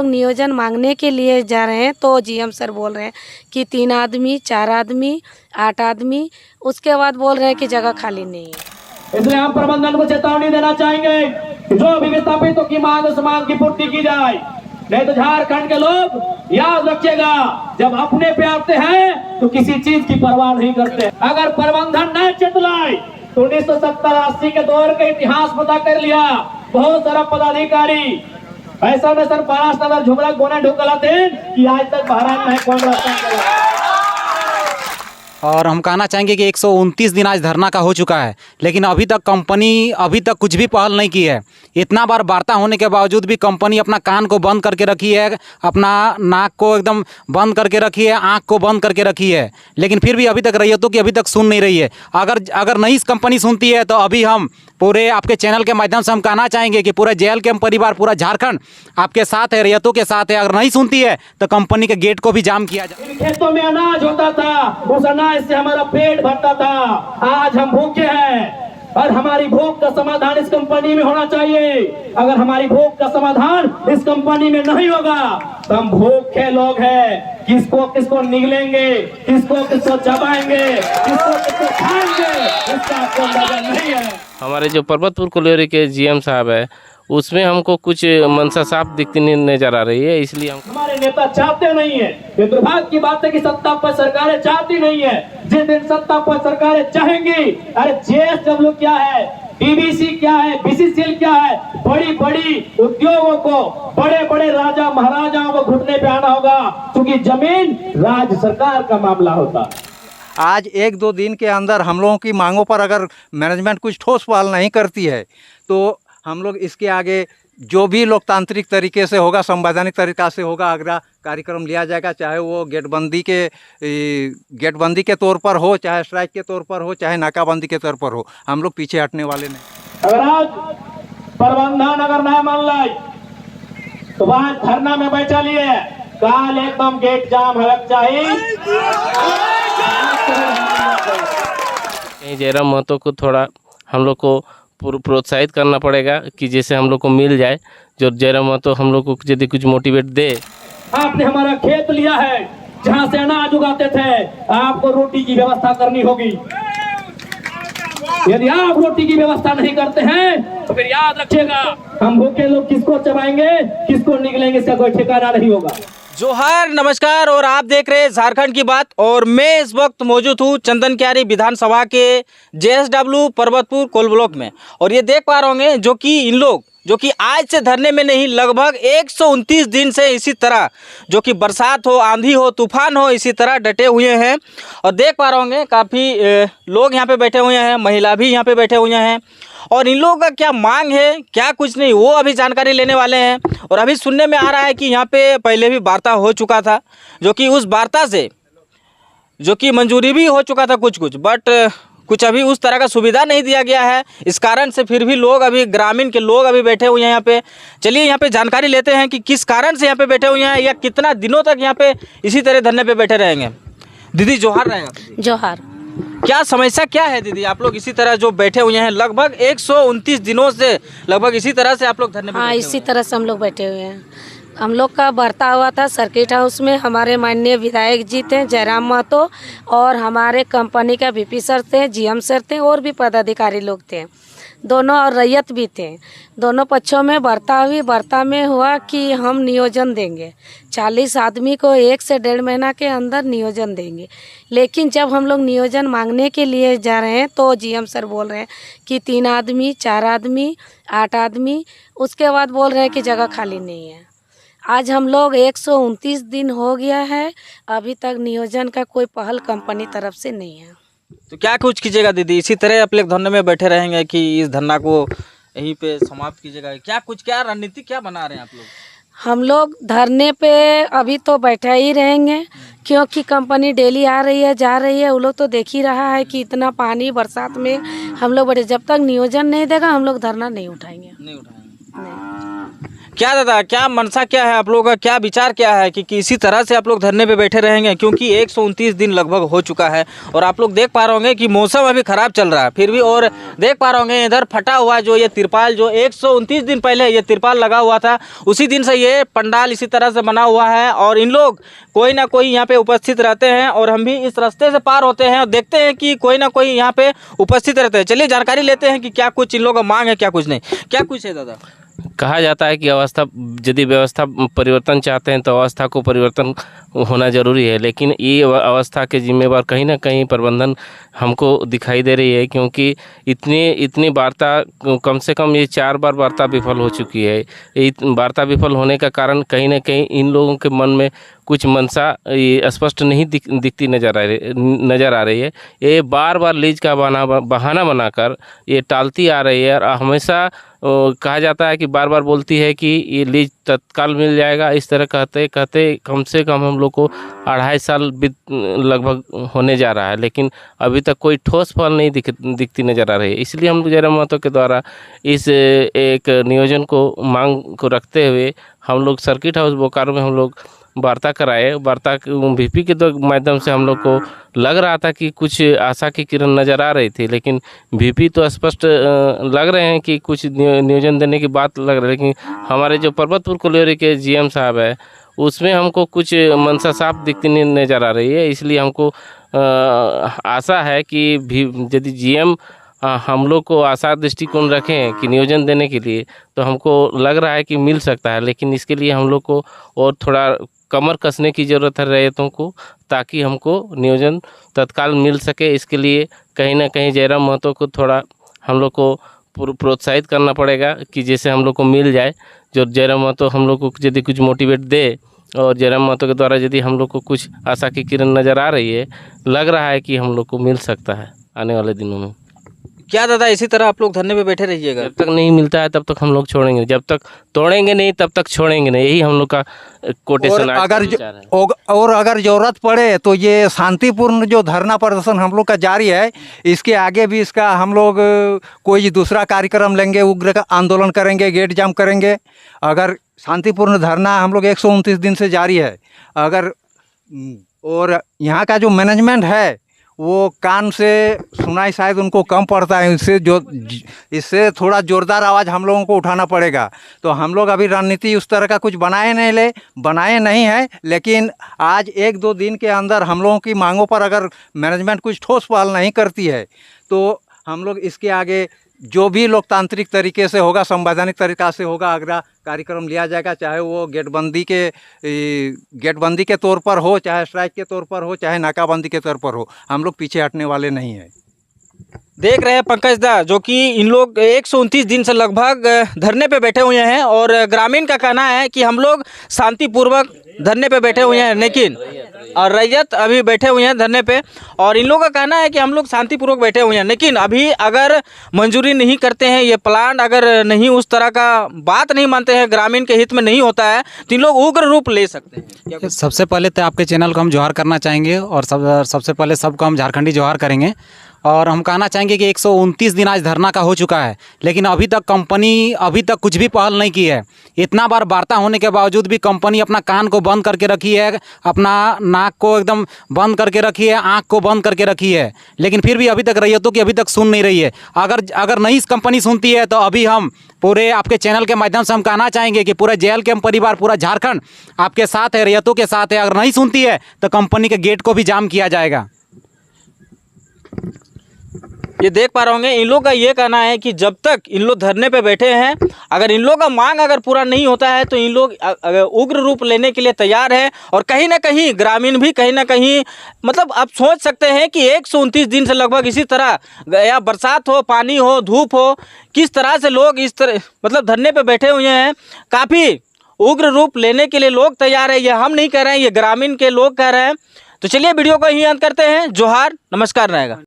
नियोजन मांगने के लिए जा रहे हैं तो जीएम सर बोल रहे हैं कि 3 आदमी, 4 आदमी, 8 आदमी, उसके बाद बोल रहे हैं कि जगह खाली नहीं है। इसलिए हम प्रबंधन को चेतावनी देना चाहेंगे कि जो भी विस्थापितों की मांग उस मांग की पूर्ति की जाए, नहीं तो झारखंड के लोग याद रखिएगा, जब अपने पे आते हैं तो किसी चीज की परवाह नहीं करते। अगर प्रबंधन न चेतलाए तो 1970-80 के दौर का इतिहास पता कर लिया, बहुत सारा पदाधिकारी ऐसा न सर महाराष्ट्र नगर झुमरा गोना ढुकलाते कि आज तक महाराज नहीं कौन रास्ता। और हम कहना चाहेंगे कि 129 दिन आज धरना का हो चुका है, लेकिन अभी तक कंपनी कुछ भी पहल नहीं की है। इतना बार वार्ता होने के बावजूद भी कंपनी अपना कान को बंद करके रखी है, अपना नाक को एकदम बंद करके रखी है, आँख को बंद करके रखी है, लेकिन फिर भी अभी तक रैयतों की अभी तक सुन नहीं रही है। अगर नहीं कंपनी सुनती है तो अभी हम पूरे आपके चैनल के माध्यम से हम कहना चाहेंगे कि पूरा JLK परिवार, पूरा झारखंड आपके साथ है, रैयतों के साथ है। अगर नहीं सुनती है तो कंपनी के गेट को भी जाम किया जाए। खेतों में अनाज होता था, उस अनाज से हमारा पेट भरता था। आज हम भूखे हैं और हमारी भूख का समाधान इस कंपनी में होना चाहिए। अगर हमारी भूख का समाधान इस कंपनी में नहीं होगा तो हम भूखे लोग हैं। किसको किसको निगलेंगे, किसको किसको चबाएंगे, किसको किसको खाएंगे, इसका आपको अंदाजा नहीं है। हमारे जो पर्वतपुर कोल्हारी के GM साहब है, उसमें हमको कुछ मंशा साफ दिखती नहीं नजर आ रही है, इसलिए हम हमारे नेता चाहते नहीं है। ये दुर्भाग्य की बात है कि सत्ता पर सरकारें चाहती नहीं है। जिस दिन सत्ता पर सरकारें चाहेंगी, अरे JSW क्या है, DVC क्या है, BCCL क्या है, बड़ी बड़ी उद्योगों को, बड़े बड़े राजा महाराजाओं को घुटने पे आना होगा, क्योंकि जमीन राज्य सरकार का मामला होता। आज 1-2 दिन के अंदर हम लोगों की मांगों पर अगर मैनेजमेंट कुछ ठोस पहल नहीं करती है तो हम लोग इसके आगे जो भी लोकतांत्रिक तरीके से होगा, संवैधानिक तरीका से होगा, अगला कार्यक्रम लिया जाएगा। चाहे वो गेटबंदी के तौर पर हो, चाहे स्ट्राइक के तौर पर हो, चाहे नाकाबंदी के तौर पर हो, हम लोग पीछे हटने वाले नहीं। अगर आज प्रबंधन अगर नहीं मान लाए तो वहां धरना में बैठा लिए, काल एकदम गेट जाम हलक चाहिए। जयराम महतो को थोड़ा हम लोग को प्रोत्साहित करना पड़ेगा कि जैसे हम लोग को मिल जाए, जो जयराम महतो हम लोग को यदि कुछ मोटिवेट दे। आपने हमारा खेत लिया है जहां से अनाज उगाते थे, आपको रोटी की व्यवस्था करनी होगी। यदि आप रोटी की व्यवस्था नहीं करते हैं तो फिर याद रखिएगा, हम भूखे लोग किसको चबाएंगे, किसको निकलेंगे, इसका कोई ठिकाना नहीं होगा। जोहार, नमस्कार, और आप देख रहे हैं झारखंड की बात। और मैं इस वक्त मौजूद हूँ चंदन क्यारी विधानसभा के JSW पर्वतपुर कोल ब्लॉक में। और ये देख पा रहे होंगे जो कि इन लोग जो कि आज से धरने में नहीं, लगभग 129 दिन से इसी तरह, जो कि बरसात हो, आंधी हो, तूफान हो, इसी तरह डटे हुए हैं। और देख पा रहे होंगे काफ़ी लोग यहाँ पे बैठे हुए हैं, महिला भी यहाँ पे बैठे हुए हैं। और इन लोगों का क्या मांग है, क्या कुछ नहीं, वो अभी जानकारी लेने वाले हैं। और अभी सुनने में आ रहा है कि यहाँ पे पहले भी वार्ता हो चुका था, जो कि उस वार्ता से जो कि मंजूरी भी हो चुका था कुछ, बट कुछ अभी उस तरह का सुविधा नहीं दिया गया है। इस कारण से फिर भी लोग, अभी ग्रामीण के लोग अभी बैठे हुए हैं यहाँ पे। चलिए यहाँ पे जानकारी लेते हैं कि किस कारण से यहाँ पे बैठे हुए हैं, या कितना दिनों तक यहाँ पे इसी तरह धरने पे बैठे रहेंगे। दीदी जोहार रहेगा। जोहार। क्या समस्या क्या है दीदी, आप लोग इसी तरह जो बैठे हुए हैं लगभग 129 दिनों से, लगभग इसी तरह से आप लोग धरने पे? हाँ, इसी तरह से हम लोग बैठे हुए हैं। हम लोग का वार्ता हुआ था सर्किट हाउस में। हमारे माननीय विधायक जी थे जयराम महतो, और हमारे कंपनी का VP सर थे, GM सर थे, और भी पदाधिकारी लोग थे दोनों, और रैयत भी थे। दोनों पक्षों में वार्ता हुई। वार्ता में हुआ कि हम नियोजन देंगे, 40 आदमी को 1 से 1.5 महीना के अंदर नियोजन देंगे। लेकिन जब हम लोग नियोजन मांगने के लिए जा रहे हैं तो GM सर बोल रहे हैं कि 3 आदमी, 4 आदमी, 8 आदमी, उसके बाद बोल रहे हैं कि जगह खाली नहीं है। आज हम लोग 129 दिन हो गया है, अभी तक नियोजन का कोई पहल कंपनी तरफ से नहीं है। तो क्या कुछ कीजिएगा दीदी, इसी तरह आप लोग धरने में बैठे रहेंगे कि इस धरना को यहीं पे समाप्त कीजिएगा? क्या रणनीति क्या बना रहे हैं आप लोग? हम लोग धरने पे अभी तो बैठा ही रहेंगे, क्योंकि कंपनी डेली आ रही है, जा रही है। वो लोग तो देख ही रहा है कि इतना पानी बरसात में हम लोग बैठे। जब तक नियोजन नहीं देगा हम लोग धरना नहीं उठाएंगे। नहीं उठाएंगे। नहीं। क्या दादा, क्या मनसा क्या है आप लोगों का, क्या विचार क्या है कि इसी तरह से आप लोग धरने पे बैठे रहेंगे? क्योंकि 129 दिन लगभग हो चुका है और आप लोग देख पा रहे होंगे कि मौसम अभी ख़राब चल रहा है, फिर भी और देख पा रहे होंगे इधर फटा हुआ जो ये तिरपाल, जो 129 दिन पहले ये तिरपाल लगा हुआ था, उसी दिन से ये पंडाल इसी तरह से बना हुआ है और इन लोग कोई ना कोई यहाँ पे उपस्थित रहते हैं और हम भी इस रास्ते से पार होते हैं और देखते हैं कि कोई ना कोई यहाँ पे उपस्थित रहते हैं। चलिए जानकारी लेते हैं कि क्या कुछ इन लोगों का मांग है, क्या कुछ नहीं, क्या कुछ है दादा? कहा जाता है कि यदि व्यवस्था परिवर्तन चाहते हैं तो अवस्था को परिवर्तन होना जरूरी है, लेकिन ये अवस्था के जिम्मेवार कहीं ना कहीं प्रबंधन हमको दिखाई दे रही है, क्योंकि इतनी वार्ता, कम से कम ये 4 बार वार्ता विफल हो चुकी है। वार्ता विफल होने का कारण कहीं ना कहीं इन लोगों के मन में कुछ मंशा स्पष्ट नहीं दिखती नज़र आ रही है। ये बार बार लीज का बहाना बनाकर ये टालती आ रही है और हमेशा कहा जाता है कि बार बार बोलती है कि ये लीज तत्काल मिल जाएगा। इस तरह कहते कहते कम से कम हम लोग को 2.5 साल लगभग होने जा रहा है, लेकिन अभी तक कोई ठोस फल नहीं दिखती नज़र आ रही है। इसलिए हम जयराम महतो के द्वारा इस एक नियोजन को मांग को रखते हुए हम लोग सर्किट हाउस बोकारो में हम लोग वार्ता कराए। वार्ता वीपी के माध्यम से हम लोग को लग रहा था कि कुछ आशा की किरण नज़र आ रही थी, लेकिन वीपी तो स्पष्ट लग रहे हैं कि कुछ नियोजन देने की बात लग रही है, लेकिन हमारे जो पर्वतपुर कोलियोरी के जीएम साहब है उसमें हमको कुछ मंशा साफ दिखती नहीं नज़र आ रही है। इसलिए हमको आशा है कि यदि जीएम हम लोग को आशा दृष्टिकोण रखें कि नियोजन देने के लिए, तो हमको लग रहा है कि मिल सकता है, लेकिन इसके लिए हम लोग को और थोड़ा कमर कसने की ज़रूरत है रैयतों को, ताकि हमको नियोजन तत्काल मिल सके। इसके लिए कहीं ना कहीं जयराम महतो को थोड़ा हम लोग को प्रोत्साहित करना पड़ेगा कि जैसे हम लोग को मिल जाए। जो जयराम महतो हम लोग को यदि कुछ मोटिवेट दे और जयराम महतो के द्वारा यदि हम लोग को कुछ आशा की किरण नज़र आ रही है, लग रहा है कि हम लोग को मिल सकता है आने वाले दिनों में। क्या दादा इसी तरह आप लोग धरने पे बैठे रहिएगा? जब तक नहीं मिलता है तब तक हम लोग छोड़ेंगे, जब तक तोड़ेंगे नहीं तब तक छोड़ेंगे नहीं, यही हम लोग का कोटेशन। और अगर जरूरत पड़े तो ये शांतिपूर्ण जो धरना प्रदर्शन हम लोग का जारी है, इसके आगे भी इसका हम लोग कोई दूसरा कार्यक्रम लेंगे, उग्र का आंदोलन करेंगे, गेट जाम करेंगे। अगर शांतिपूर्ण धरना हम लोग 129 दिन से जारी है। अगर और यहाँ का जो मैनेजमेंट है वो कान से सुनाई शायद उनको कम पड़ता है, इससे थोड़ा ज़ोरदार आवाज़ हम लोगों को उठाना पड़ेगा। तो हम लोग अभी रणनीति उस तरह का कुछ बनाए नहीं है, लेकिन आज 1-2 दिन के अंदर हम लोगों की मांगों पर अगर मैनेजमेंट कुछ ठोस पहल नहीं करती है तो हम लोग इसके आगे जो भी लोकतांत्रिक तरीके से होगा, संवैधानिक तरीक़ा से होगा, अगला कार्यक्रम लिया जाएगा। चाहे वो गेटबंदी के तौर पर हो, चाहे स्ट्राइक के तौर पर हो, चाहे नाकाबंदी के तौर पर हो, हम लोग पीछे हटने वाले नहीं हैं। देख रहे हैं पंकज दा, जो कि इन लोग 129 दिन से लगभग धरने पे बैठे हुए हैं और ग्रामीण का कहना है कि हम लोग शांतिपूर्वक धरने पे बैठे हुए हैं, लेकिन और रैयत अभी बैठे हुए हैं धरने पे, और इन लोगों का कहना है कि हम लोग शांतिपूर्वक बैठे हुए हैं, लेकिन अभी अगर मंजूरी नहीं करते हैं ये प्लान, अगर नहीं उस तरह का बात नहीं मानते हैं, ग्रामीण के हित में नहीं होता है, तो इन लोग उग्र रूप ले सकते हैं। सबसे पहले तो आपके चैनल को हम जोहार करना चाहेंगे और सबसे पहले सबको हम झारखंडी जोहार करेंगे। और हम कहना चाहेंगे कि 129 दिन आज धरना का हो चुका है, लेकिन अभी तक कंपनी कुछ भी पहल नहीं की है। इतना बार वार्ता होने के बावजूद भी कंपनी अपना कान को बंद करके रखी है, अपना नाक को एकदम बंद करके रखी है, आँख को बंद करके रखी है, लेकिन फिर भी अभी तक रैयतों की अभी तक सुन नहीं रही है। अगर नहीं कंपनी सुनती है तो अभी हम पूरे आपके चैनल के माध्यम से हम कहना चाहेंगे कि पूरा JLKM परिवार, पूरा झारखंड आपके साथ है, रैयतों के साथ है। अगर नहीं सुनती है तो कंपनी के गेट को भी जाम किया जाएगा। ये देख पा रहे होंगे, इन लोग का ये कहना है कि जब तक इन लोग धरने पे बैठे हैं, अगर इन लोग का मांग अगर पूरा नहीं होता है तो इन लोग उग्र रूप लेने के लिए तैयार है। और कहीं ना कहीं ग्रामीण भी कहीं ना कहीं, मतलब आप सोच सकते हैं कि 129 दिन से लगभग इसी तरह, या बरसात हो, पानी हो, धूप हो, किस तरह से लोग इस तरह मतलब धरने पे बैठे हुए हैं। काफ़ी उग्र रूप लेने के लिए लोग तैयार है, ये हम नहीं कह रहे हैं, ये ग्रामीण के लोग कह रहे हैं। तो चलिए वीडियो को यहीं अंत करते हैं। जोहार, नमस्कार रहेगा।